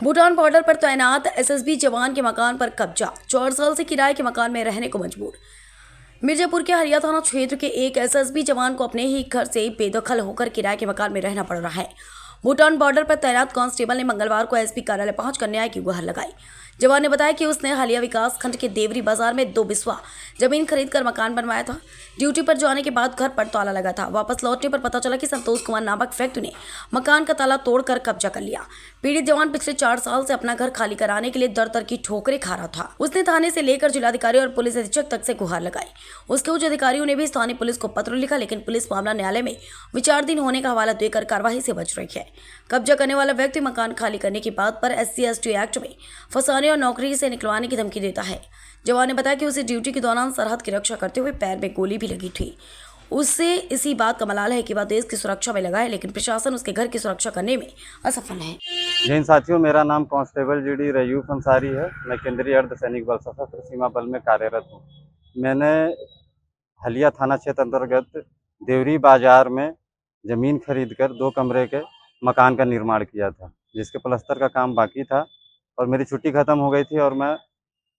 Bhutan border पर तैनात SSB जवान के मकान पर कब्जा, 4 साल से किराए के मकान में रहने को मजबूर। मिर्जापुर के हरिया थाना क्षेत्र के एक एसएसबी जवान को अपने ही घर से बेदखल होकर किराए के मकान में रहना पड़ रहा है। भूटान बॉर्डर पर तैनात कांस्टेबल ने मंगलवार को एसपी कार्यालय पहुंचकर न्याय की गुहार लगाई। जवान ने बताया कि उसने हालिया विकास खंड के देवरी बाजार में 2 बिस्वा जमीन खरीदकर मकान बनवाया था। ड्यूटी पर जाने के बाद घर पर ताला लगा था। वापस लौटने पर पता चला कि संतोष कुमार नामक व्यक्ति ने मकान का ताला तोड़कर कब्जा कर लिया। पीड़ित जवान पिछले 4 साल से अपना घर खाली कराने के लिए दर दर की ठोकरें खा रहा था। उसने थाने से लेकर जिलाधिकारी और पुलिस अधीक्षक तक से गुहार लगाई। उसके उच्च अधिकारियों ने भी स्थानीय पुलिस को पत्र लिखा, लेकिन पुलिस मामला न्यायालय में विचाराधीन होने का हवाला देकर कार्रवाई से बच रही है। कब्जा करने वाला व्यक्ति मकान खाली करने की बात पर SC/ST एक्ट में फंसाने और नौकरी से निकलवाने की धमकी देता है। जवान ने बताया कि उसे ड्यूटी के दौरान सरहद की रक्षा करते हुए पैर में गोली भी लगी थी। उससे इसी बात का मलाल है कि वह देश की सुरक्षा में लगा है, लेकिन प्रशासन उसके घर की सुरक्षा करने में असफल है। जय हिंद साथियों, मेरा नाम कांस्टेबल GD रयूफ अंसारी है। मैं केंद्रीय अर्धसैनिक बल सशस्त्र सीमा बल में कार्यरत हूँ। मैंने हलिया थाना क्षेत्र अंतर्गत देवरी बाजार में ज़मीन खरीदकर 2 कमरे के मकान का निर्माण किया था, जिसके प्लास्टर का काम बाकी था और मेरी छुट्टी ख़त्म हो गई थी और मैं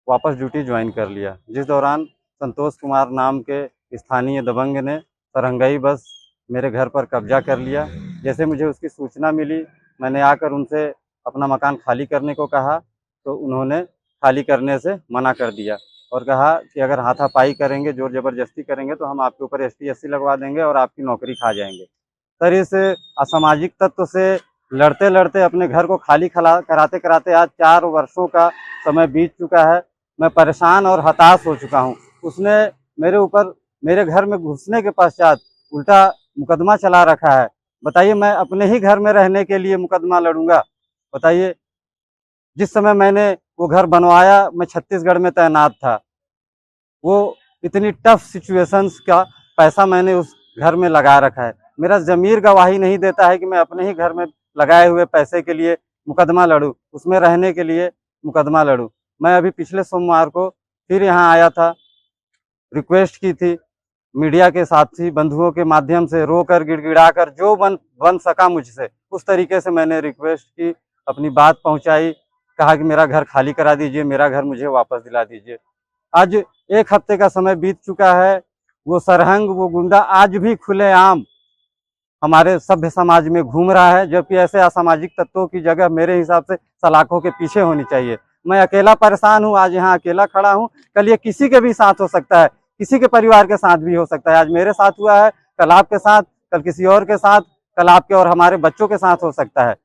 वापस ड्यूटी ज्वाइन कर लिया। जिस दौरान संतोष कुमार नाम के स्थानीय दबंग ने सरंगाई बस मेरे घर पर कब्जा कर लिया। जैसे मुझे उसकी सूचना मिली, मैंने आकर उनसे अपना मकान खाली करने को कहा, तो उन्होंने खाली करने से मना कर दिया और कहा कि अगर हाथापाई करेंगे, जोर ज़बरदस्ती करेंगे तो हम आपके ऊपर ST/SC लगवा देंगे और आपकी नौकरी खा जाएंगे। सर, इस असामाजिक तत्व से लड़ते लड़ते अपने घर को खाली कराते कराते आज 4 वर्षों का समय बीत चुका है। मैं परेशान और हताश हो चुका हूँ। उसने मेरे ऊपर मेरे घर में घुसने के पश्चात उल्टा मुकदमा चला रखा है। बताइए, मैं अपने ही घर में रहने के लिए मुकदमा लड़ूंगा? बताइए, जिस समय मैंने वो घर बनवाया मैं छत्तीसगढ़ में तैनात था। वो इतनी टफ सिचुएशंस का पैसा मैंने उस घर में लगा रखा है। मेरा ज़मीर गवाही नहीं देता है कि मैं अपने ही घर में लगाए हुए पैसे के लिए मुकदमा लड़ूं, उसमें रहने के लिए मुकदमा लड़ूं। मैं अभी पिछले सोमवार को फिर यहाँ आया था, रिक्वेस्ट की थी मीडिया के साथी बंधुओं के माध्यम से, रोकर गिड़गिड़ाकर जो बन सका मुझसे उस तरीके से मैंने रिक्वेस्ट की, अपनी बात पहुंचाई, कहा कि मेरा घर खाली करा दीजिए, मेरा घर मुझे वापस दिला दीजिए। आज 1 हफ्ते का समय बीत चुका है। वो सरहंग, वो गुंडा आज भी खुलेआम हमारे सभ्य समाज में घूम रहा है, जबकि ऐसे असामाजिक तत्वों की जगह मेरे हिसाब से सलाखों के पीछे होनी चाहिए। मैं अकेला परेशान हूँ, आज यहाँ अकेला खड़ा हूँ। कल ये किसी के भी साथ हो सकता है, किसी के परिवार के साथ भी हो सकता है। आज मेरे साथ हुआ है, कल आपके साथ, कल किसी और के साथ, कल आपके और हमारे बच्चों के साथ हो सकता है।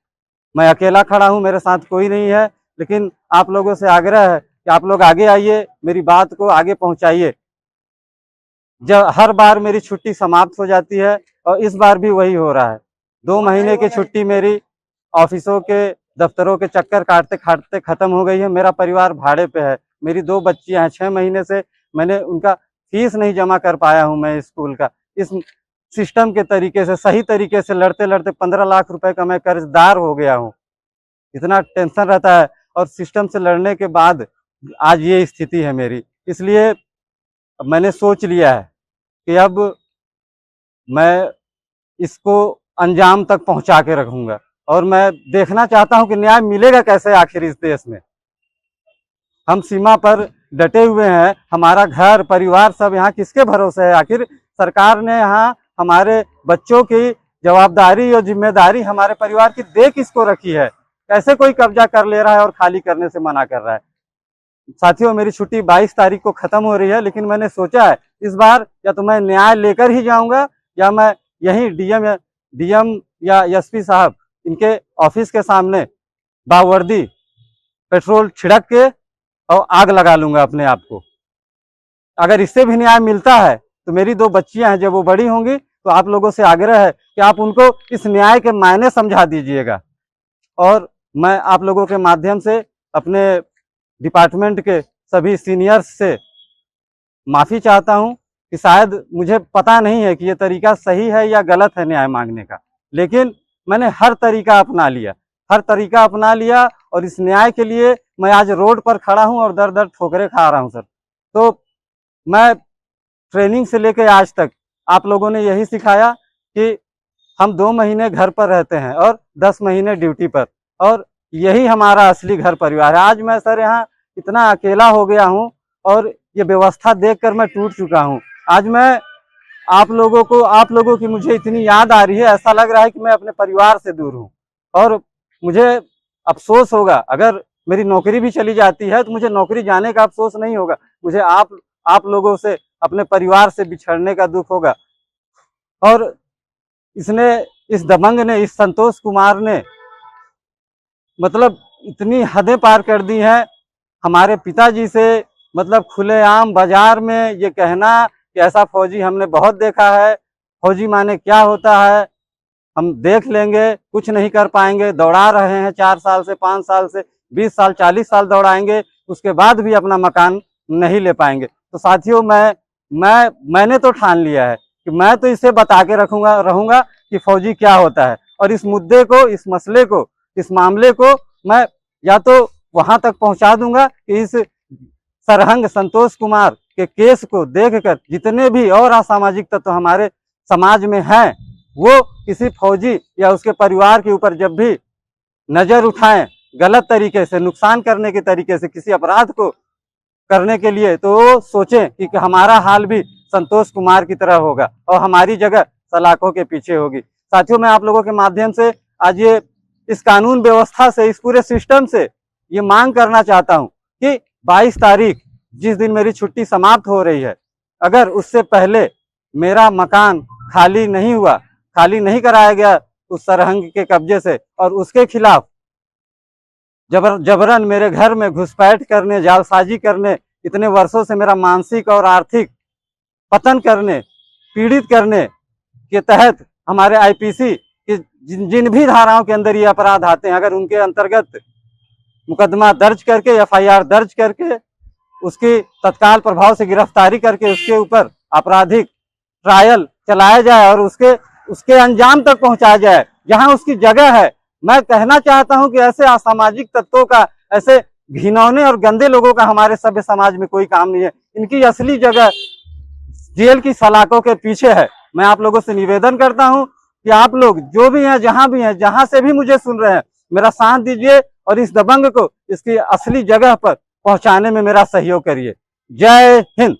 मैं अकेला खड़ा हूँ, मेरे साथ कोई नहीं है, लेकिन आप लोगों से आग्रह है कि आप लोग आगे आइए, मेरी बात को आगे पहुँचाइए। जब हर बार मेरी छुट्टी समाप्त हो जाती है और इस बार भी वही हो रहा है। 2 महीने की छुट्टी मेरी ऑफिसों के दफ्तरों के चक्कर काटते काटते खत्म हो गई है। मेरा परिवार भाड़े पे है, मेरी 2 बच्चियां हैं। 6 महीने से मैंने उनका फीस नहीं जमा कर पाया हूं मैं स्कूल का। इस सिस्टम के तरीके से, सही तरीके से लड़ते लड़ते 15 लाख रुपए का मैं कर्जदार हो गया हूं। इतना टेंशन रहता है और सिस्टम से लड़ने के बाद आज ये स्थिति है मेरी। इसलिए मैंने सोच लिया है कि अब मैं इसको अंजाम तक पहुंचा के रखूंगा और मैं देखना चाहता हूं कि न्याय मिलेगा कैसे आखिर इस देश में। हम सीमा पर डटे हुए हैं, हमारा घर परिवार सब यहाँ किसके भरोसे है? आखिर सरकार ने यहाँ हमारे बच्चों की जवाबदारी और जिम्मेदारी हमारे परिवार की दे किसको रखी है? कैसे कोई कब्जा कर ले रहा है और खाली करने से मना कर रहा है? साथियों, मेरी छुट्टी 22 तारीख को खत्म हो रही है, लेकिन मैंने सोचा है इस बार या तो मैं न्याय लेकर ही जाऊंगा या मैं यही डीएम या एसपी साहब इनके ऑफिस के सामने बावर्दी पेट्रोल छिड़क के और आग लगा लूंगा अपने आप को। अगर इससे भी न्याय मिलता है तो मेरी 2 बच्चियां हैं, जब वो बड़ी होंगी तो आप लोगों से आग्रह है कि आप उनको इस न्याय के मायने समझा दीजिएगा। और मैं आप लोगों के माध्यम से अपने डिपार्टमेंट के सभी सीनियर्स से माफ़ी चाहता हूं कि शायद मुझे पता नहीं है कि ये तरीका सही है या गलत है न्याय मांगने का, लेकिन मैंने हर तरीका अपना लिया और इस न्याय के लिए मैं आज रोड पर खड़ा हूं और दर दर ठोकरें खा रहा हूं सर। तो मैं ट्रेनिंग से लेकर आज तक आप लोगों ने यही सिखाया कि हम 2 महीने घर पर रहते हैं और 10 महीने ड्यूटी पर, और यही हमारा असली घर परिवार है। आज मैं सर यहाँ इतना अकेला हो गया हूँ और ये व्यवस्था देखकर मैं टूट चुका हूँ। आज मैं आप लोगों की मुझे इतनी याद आ रही है, ऐसा लग रहा है कि मैं अपने परिवार से दूर हूँ। और मुझे अफसोस होगा, अगर मेरी नौकरी भी चली जाती है तो मुझे नौकरी जाने का अफसोस नहीं होगा, मुझे आप लोगों से, अपने परिवार से बिछड़ने का दुख होगा। और इस दबंग ने, इस संतोष कुमार ने मतलब इतनी हदें पार कर दी हैं हमारे पिताजी से। मतलब खुलेआम बाजार में ये कहना कि ऐसा फौजी हमने बहुत देखा है, फौजी माने क्या होता है, हम देख लेंगे, कुछ नहीं कर पाएंगे, दौड़ा रहे हैं 4 साल से, 5 साल से, 20 साल, 40 साल दौड़ाएंगे, उसके बाद भी अपना मकान नहीं ले पाएंगे। तो साथियों, मैंने तो ठान लिया है कि मैं तो इसे बता के रहूंगा कि फौजी क्या होता है। और इस मुद्दे को, इस मसले को, इस मामले को मैं या तो वहां तक पहुंचा दूंगा कि इस सरहंग संतोष कुमार के केस को देखकर जितने भी और असामाजिक तत्व हमारे समाज में हैं, वो किसी फौजी या उसके परिवार के ऊपर जब भी नजर उठाएं गलत तरीके से, नुकसान करने के तरीके से, किसी अपराध को करने के लिए, तो वो सोचें कि हमारा हाल भी संतोष कुमार की तरह होगा और हमारी जगह सलाखों के पीछे होगी। साथियों, मैं आप लोगों के माध्यम से आज ये इस कानून व्यवस्था से, इस पूरे सिस्टम से ये मांग करना चाहता हूं कि 22 तारीख जिस दिन मेरी छुट्टी समाप्त हो रही है, अगर उससे पहले मेरा मकान खाली नहीं कराया गया उस सरहंग के कब्जे से, और उसके खिलाफ जबरन मेरे घर में घुसपैठ करने, जालसाजी करने, इतने वर्षों से मेरा मानसिक और आर्थिक पतन करने, पीड़ित करने के तहत हमारे आईपीसी के जिन भी धाराओं के अंदर ये अपराध आते हैं, अगर उनके अंतर्गत मुकदमा दर्ज करके, एफआईआर दर्ज करके, उसकी तत्काल प्रभाव से गिरफ्तारी करके उसके ऊपर आपराधिक ट्रायल चलाया जाए और उसके अंजाम तक पहुंचाया जाए जहां उसकी जगह है। मैं कहना चाहता हूं कि ऐसे असामाजिक तत्वों का, ऐसे घिनौने और गंदे लोगों का हमारे सभ्य समाज में कोई काम नहीं है। इनकी असली जगह जेल की सलाखों के पीछे है। मैं आप लोगों से निवेदन करता हूं कि आप लोग जो भी हैं, जहां से भी मुझे सुन रहे हैं, मेरा साथ दीजिए और इस दबंग को इसकी असली जगह पर पहुंचाने में मेरा सहयोग करिए। जय हिंद।